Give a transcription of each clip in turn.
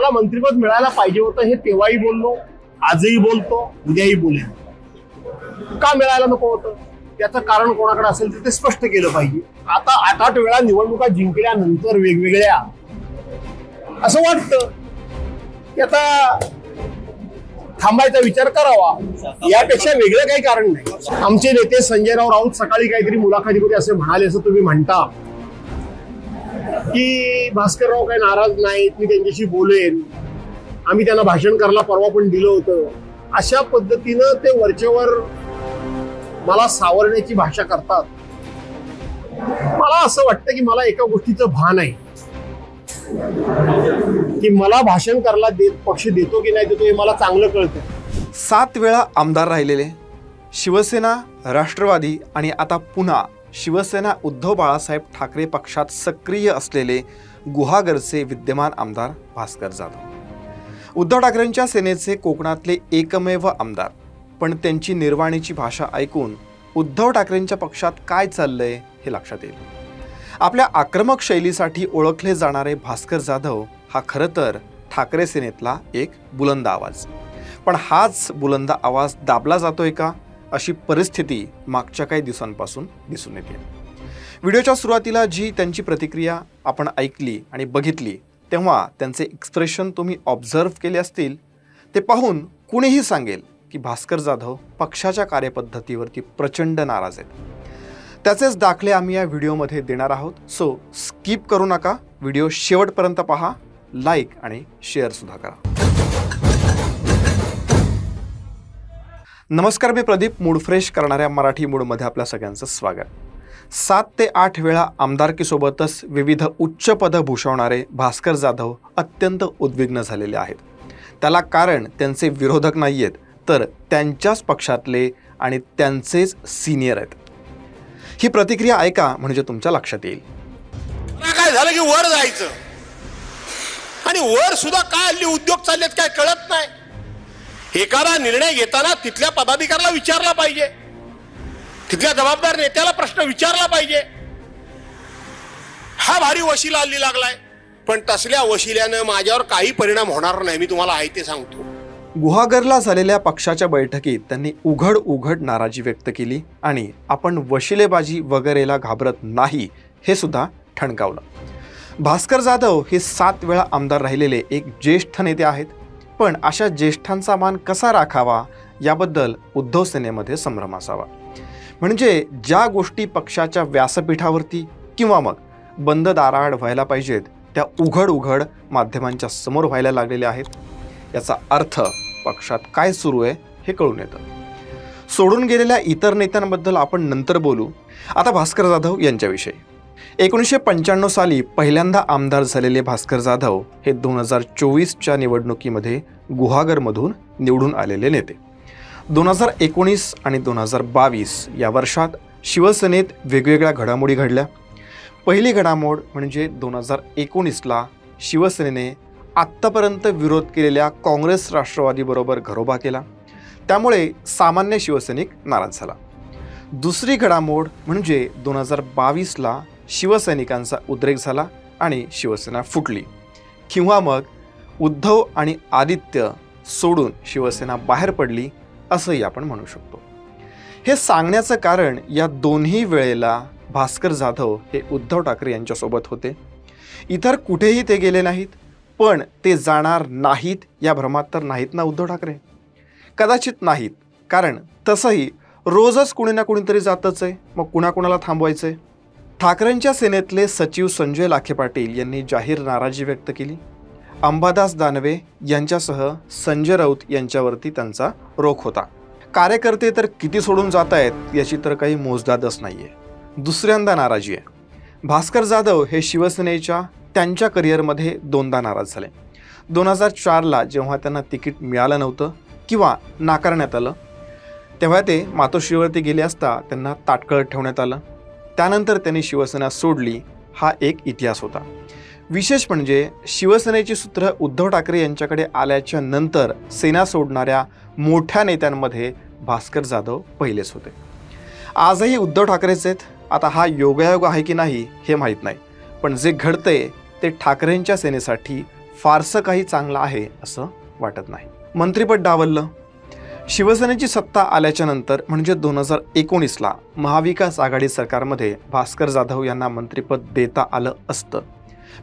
मला मंत्रिपद मिळायला पाहिजे होतं हे तेव्हाही बोललो, आजही बोलतो, उद्याही बोलेन। का मिळायला नको होतं त्याचं कारण कोणाकडे असेल तर ते स्पष्ट केलं पाहिजे। आता 8-8 वेळा निवडणुका जिंकल्यानंतर वेगवेगळ्या असं वाटतं की आता थांबायचा विचार करावा, यापेक्षा वेगळं काही कारण नाही। आमचे नेते संजयराव राऊत सकाळी काहीतरी मुलाखतीमध्ये असे म्हणाले, असं तुम्ही म्हणता की भास्करराव काही नाराज नाहीत, मी त्यांच्याशी बोलेन, आम्ही त्यांना भाषण करायला परवा पण दिलं होतं, अशा पद्धतीनं ते वरचेवर मला सावरण्याची भाषा करतात। मला असं वाटतं की मला एका गोष्टीचं भान आहे की मला भाषण करायला पक्ष देतो की नाही देतो हे मला चांगलं कळतं। 7 वेळा आमदार राहिलेले शिवसेना, राष्ट्रवादी आणि आता पुन्हा शिवसेना उद्धव बाळासाहेब ठाकरे पक्षात सक्रिय असलेले गुहागरचे विद्यमान आमदार भास्कर जाधव, उद्धव ठाकरेंच्या सेनेचे कोकणातले एकमेव आमदार। पण त्यांची निर्वाणीची भाषा ऐकून उद्धव ठाकरेंच्या पक्षात काय चाललंय हे लक्षात येईल। आपल्या आक्रमक शैलीसाठी ओळखले जाणारे भास्कर जाधव हा खरं तर ठाकरे सेनेतला एक बुलंद आवाज। पण हाच बुलंद आवाज दाबला जातोय का, अशी परिस्थिती मागच्या काही दिवसांपासून दिसून येते। व्हिडिओच्या सुरुवातीला जी त्यांची प्रतिक्रिया आपण ऐकली आणि बघितली तेव्हा त्यांचे एक्सप्रेशन तुम्ही ऑब्झर्व केले असतील, ते पाहून कुणीही सांगेल की भास्कर जाधव पक्षाच्या कार्यपद्धतीवरती प्रचंड नाराज आहेत। त्याचेच दाखले आम्ही या व्हिडिओमध्ये देणार आहोत, सो स्किप करू नका, व्हिडिओ शेवटपर्यंत पहा, लाईक आणि शेअर सुद्धा करा। नमस्कार, मी प्रदीप, मूड फ्रेश करणाऱ्या मराठी मूडमध्ये आपल्या सगळ्यांचं स्वागत। 7 ते 8 वेळा आमदारकीसोबतच विविध उच्च पदं भूषवणारे भास्कर जाधव अत्यंत उद्विग्न झालेले आहेत। त्याला कारण त्यांचे विरोधक नाही आहेत, तर त्यांच्याच पक्षातले आणि त्यांचेच सिनियर आहेत। ही प्रतिक्रिया ऐका म्हणजे तुमच्या लक्षात येईल। काय झालं की वर जायचं आणि वर सुद्धा काय हल्ली उद्योग चाललेत काय कळत नाही। एखादा निर्णय घेताना तिथल्या पदाधिकाऱ्याला विचारला पाहिजे, तिथल्या जबाबदार नेत्याला प्रश्न विचारला पाहिजे। हा भारी वशिला हल्ली लागलाय, पण तसल्या वशिल्यानं माझ्यावर काही परिणाम होणार नाही, मी तुम्हाला आहे ते सांगतो। गुहागरला झालेल्या पक्षाच्या बैठकीत त्यांनी उघड नाराजी व्यक्त केली आणि आपण वशिलेबाजी वगैरेला घाबरत नाही हे सुद्धा ठणकावलं। भास्कर जाधव हे 7 वेळा आमदार राहिलेले एक ज्येष्ठ नेते आहेत, पण अशा ज्येष्ठांचा मान कसा राखावा याबद्दल उद्धव सेनेमध्ये संभ्रम असावा। म्हणजे ज्या गोष्टी पक्षाच्या व्यासपीठावरती किंवा मग बंद दाराआड व्हायला पाहिजेत त्या उघड माध्यमांच्या समोर व्हायला लागलेल्या आहेत। याचा अर्थ पक्षात काय सुरू आहे हे कळून येतं। सोडून गेलेल्या इतर नेत्यांबद्दल आपण नंतर बोलू, आता भास्कर जाधव यांच्याविषयी। 1995 साली पहिल्यांदा आमदार झालेले भास्कर जाधव हे 2024च्या निवडणुकीमध्ये गुहागरमधून निवडून आलेले नेते। 2019 आणि 2022 या वर्षात शिवसेनेत वेगवेगळ्या घडामोडी घडल्या। पहिली घडामोड म्हणजे 2019ला शिवसेनेने आत्तापर्यंत विरोध केलेल्या काँग्रेस राष्ट्रवादीबरोबर घरोबा केला, त्यामुळे सामान्य शिवसैनिक नाराज झाला। दुसरी घडामोड म्हणजे 2022ला शिवसैनिकांचा उद्रेक झाला आणि शिवसेना फुटली, किंवा मग उद्धव आणि आदित्य सोडून शिवसेना बाहेर पडली असंही आपण म्हणू शकतो। हे सांगण्याचं कारण या दोन्ही वेळेला भास्कर जाधव हे उद्धव ठाकरे यांच्यासोबत होते। इतर कुठेही ते गेले नाहीत, पण ते जाणार नाहीत या भ्रमात तर नाहीत ना उद्धव ठाकरे? कदाचित नाहीत, कारण तसंही रोजच कुणी ना कुणीतरी जातच आहे, मग कुणाकुणाला थांबवायचंय? ठाकरेंच्या सेनेतले सचिव संजय लाखे पाटील यांनी जाहीर नाराजी व्यक्त केली। अंबादास दानवे यांच्यासह संजय राऊत यांच्यावरती त्यांचा रोख होता। कार्यकर्ते तर किती सोडून जात आहेत याची तर काही मोजदादच नाहीये। दुसऱ्यांदा नाराजी आहे। भास्कर जाधव हे शिवसेनेच्या त्यांच्या करिअरमध्ये 2दा नाराज झाले। 2004ला जेव्हा त्यांना तिकीट मिळालं नव्हतं किंवा नाकारण्यात आलं, तेव्हा ते मातोश्रीवरती गेले असता त्यांना ताटकळत ठेवण्यात आलं। त्यानंतर त्यांनी शिवसेना सोडली, हा एक इतिहास होता। विशेष म्हणजे शिवसेनेची सूत्र उद्धव ठाकरे यांच्याकडे आल्याच्या नंतर सेना सोडणाऱ्या मोठ्या नेत्यांमध्ये भास्कर जाधव पहिलेच होते। आजही उद्धव ठाकरेच आहेत। आता हा योगायोग आहे की नाही हे माहीत नाही, पण जे घडतंय ते ठाकरेंच्या सेनेसाठी फारसं काही चांगलं आहे असं वाटत नाही. मंत्रिपद डावललं. शिवसेनेची सत्ता आल्याच्या नंतर म्हणजे 2019ला महाविकास आघाडी सरकारमध्ये भास्कर जाधव यांना मंत्रिपद देता आलं असतं,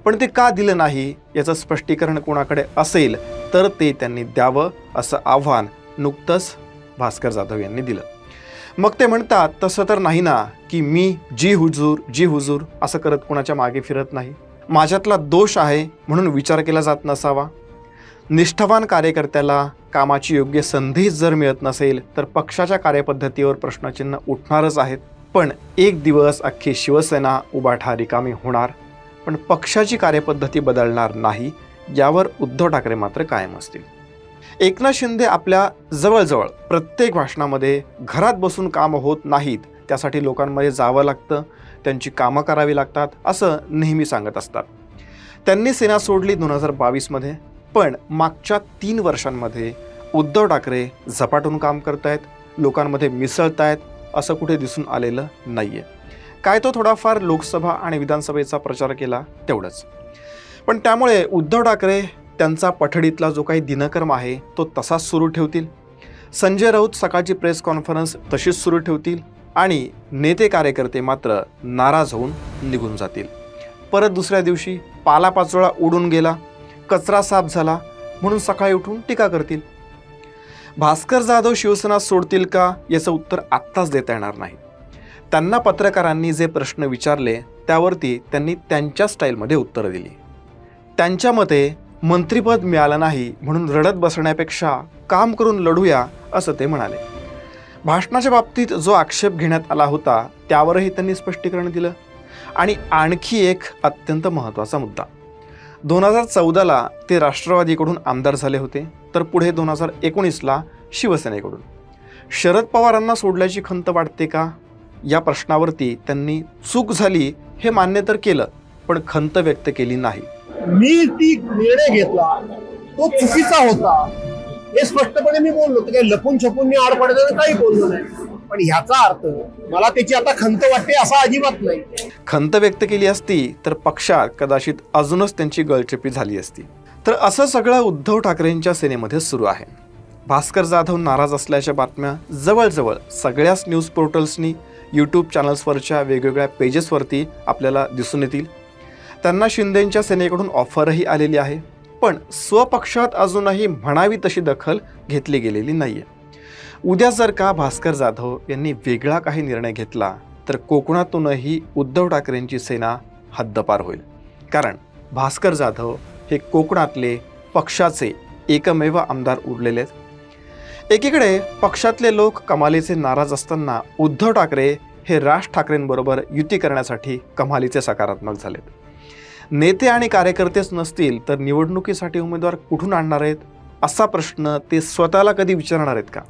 पण ते का दिलं नाही याचं स्पष्टीकरण कोणाकडे असेल तर ते त्यांनी द्यावं असं आव्हान नुकतंच भास्कर जाधव यांनी दिलं. मग ते म्हणतात तसं तर नाही ना की मी जी हुजूर असं करत कोणाच्या मागे फिरत नाही, माझ्यातला दोष आहे म्हणून विचार केला जात नसावा. निष्ठावान कार्यकर्त्याला कामाची योग्य संधी जर मिळत नसेल तर पक्षाच्या कार्यपद्धतीवर प्रश्नचिन्ह उठणारच आहेत. पण एक दिवस अख्खी शिवसेना उभाठा रिकामी होणार, पण पक्षाची कार्यपद्धती बदलणार नाही यावर उद्धव ठाकरे मात्र कायम असतील. एकनाथ शिंदे आपल्या जवळजवळ प्रत्येक भाषणामध्ये घरात बसून कामं होत नाहीत, त्यासाठी लोकांमध्ये जावं लागतं, त्यांची कामं करावी लागतात असं नेहमी सांगत असतात. त्यांनी सेना सोडली 2022मध्ये, पण मागच्या 3 वर्षांमध्ये उद्धव ठाकरे झपाटून काम करतायत, लोकांमध्ये मिसळतायत असं कुठे दिसून आलेलं नाहीये. काय तो थोडाफार लोकसभा आणि विधानसभेचा प्रचार केला तेवढंच. पण त्यामुळे उद्धव ठाकरे त्यांचा पठडीतला जो काही दिनक्रम आहे तो तसाच सुरू ठेवतील. संजय राऊत सकाळची प्रेस कॉन्फरन्स तशीच सुरू ठेवतील आणि नेते कार्यकर्ते मात्र नाराज होऊन निघून जातील. परत दुसऱ्या दिवशी पालापाचोळा उडून गेला, कचरा साफ झाला म्हणून सकाळी उठून टीका करतील. भास्कर जाधव शिवसेना सोडतील का याचं उत्तर आत्ताच देता येणार नाही. त्यांना पत्रकारांनी जे प्रश्न विचारले त्यावरती त्यांनी त्यांच्या स्टाईलमध्ये उत्तरं दिली. त्यांच्या मते मंत्रिपद मिळालं नाही म्हणून रडत बसण्यापेक्षा काम करून लढूया असं ते म्हणाले. भाषणाच्या बाबतीत जो आक्षेप घेण्यात आला होता त्यावरही त्यांनी स्पष्टीकरण दिलं. आणि आणखी एक अत्यंत महत्त्वाचा मुद्दा, 2014ला ते राष्ट्रवादीकडून आमदार झाले होते, तर पुढे 2019ला शिवसेनेकडून. शरद पवारांना सोडल्याची खंत वाटते का या प्रश्नावरती त्यांनी चूक झाली हे मान्य तर केलं, पण खंत व्यक्त केली नाही. मी ती निर्णय घेतला तो चुकीचा होता हे स्पष्टपणे मी बोललो. तर काही लपून छपून मी आड पडताना काही बोललो नाही. पण ह्याचा अर्थ मला त्याची आता खंत वाटते असा अजिबात नाही. खंत व्यक्त केली असती तर पक्षात कदाचित अजूनच त्यांची गळचेपी झाली असती. तर असं सगळं उद्धव ठाकरेंच्या सेनेमध्ये सुरू आहे. भास्कर जाधव नाराज असल्याच्या बातम्या जवळजवळ सगळ्याच न्यूज पोर्टल्सनी, यूट्यूब चॅनल्सवरच्या वेगवेगळ्या पेजेसवरती आपल्याला दिसून येतील. त्यांना शिंदेंच्या सेनेकडून ऑफरही आलेली आहे, पण स्वपक्षात अजूनही म्हणावी तशी दखल घेतली गेलेली नाहीये. उद्या जर का भास्कर जाधव यांनी वेगळा काही निर्णय घेतला तर कोकणातूनही उद्धव ठाकरेंची सेना हद्दपार होईल. कारण भास्कर जाधव हे कोकणातले पक्षाचे एकमेव आमदार उरलेले आहेत. एकीकडे पक्षातले लोक कमालीचे नाराज असताना उद्धव ठाकरे हे राज ठाकरेंबरोबर युती करण्यासाठी कमालीचे सकारात्मक झालेत. नेते आणि कार्यकर्तेच नसतील तर निवडणुकीसाठी उमेदवार कुठून आणणार आहेत असा प्रश्न ते स्वतःला कधी विचारणार आहेत का?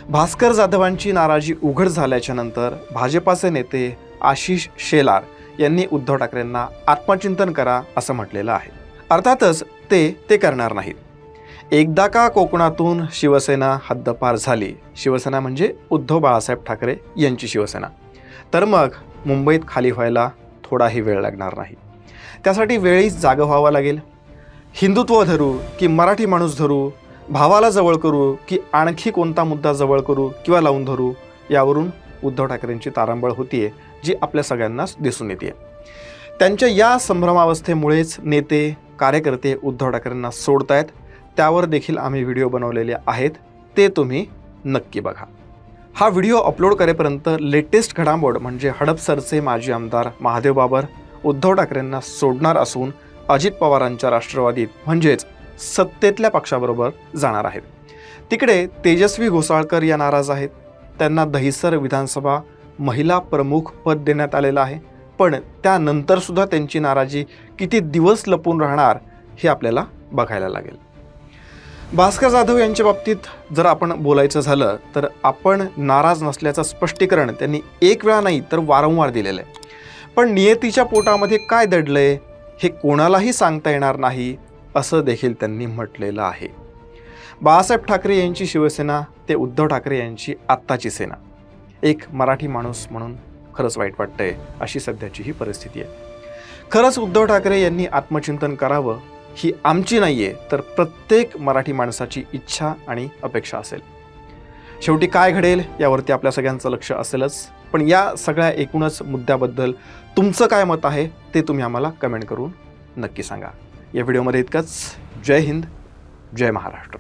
भास्कर जाधवांची नाराजी उघड झाल्याच्या नंतर भाजपाचे नेते आशिष शेलार यांनी उद्धव ठाकरेंना आत्मचिंतन करा असं म्हटलेलं आहे. अर्थातच ते करणार नाहीत. एकदा का कोकणातून शिवसेना हद्दपार झाली, शिवसेना म्हणजे उद्धव बाळासाहेब ठाकरे यांची शिवसेना, तर मग मुंबईत खाली व्हायला थोडाही वेळ लागणार नाही. त्यासाठी वेळीच जागं व्हावं लागेल. हिंदुत्व धरू की मराठी माणूस धरू, भावाला जवळ करू की आणखी कोणता मुद्दा जवळ करू किंवा लावून धरू, यावरून उद्धव ठाकरेंची तारांबळ होतीये जी आपल्या सगळ्यांनाच दिसून येते. त्यांच्या या संभ्रमावस्थेमुळेच नेते कार्यकर्ते उद्धव ठाकरेंना सोडतायत. त्यावर देखील आम्ही व्हिडिओ बनवलेले आहेत, ते तुम्ही नक्की बघा. हा व्हिडिओ अपलोड करेपर्यंत लेटेस्ट घडामोड म्हणजे हडपसरचे माजी आमदार महादेव बाबर उद्धव ठाकरेंना सोडणार असून अजित पवारांच्या राष्ट्रवादीत म्हणजेच सत्तेतल्या पक्षाबरोबर जाणार आहेत. तिकडे तेजस्वी घोसाळकर या नाराज आहेत. त्यांना दहिसर विधानसभा महिला प्रमुख पद देण्यात आलेलं आहे, पण त्यानंतर सुद्धा त्यांची नाराजी किती दिवस लपून राहणार हे आपल्याला बघायला लागेल. भास्कर जाधव यांच्या बाबतीत जर आपण बोलायचं झालं तर आपण नाराज नसल्याचं स्पष्टीकरण त्यांनी एक वेळा नाही तर वारंवार दिलेलं आहे. पण नियतीच्या पोटामध्ये काय दडलंय हे कोणालाही सांगता येणार नाही असं देखील त्यांनी म्हटलेलं आहे. बाळासाहेब ठाकरे यांची शिवसेना ते उद्धव ठाकरे यांची आत्ताची सेना. एक मराठी माणूस म्हणून खरंच वाईट वाटतंय अशी सध्याची ही परिस्थिती आहे. खरंच उद्धव ठाकरे यांनी आत्मचिंतन करावं ही आमची नाहीये, तर प्रत्येक मराठी माणसाची इच्छा आणि अपेक्षा असेल. शेवटी काय घडेल यावरती आपल्या सगळ्यांचं लक्ष असेलच, पण या सगळ्या एकूणच मुद्द्याबद्दल तुमचं काय मत आहे ते तुम्ही आम्हाला कमेंट करून नक्की सांगा. या व्हिडिओमध्ये इतकंच. जय हिंद, जय महाराष्ट्र.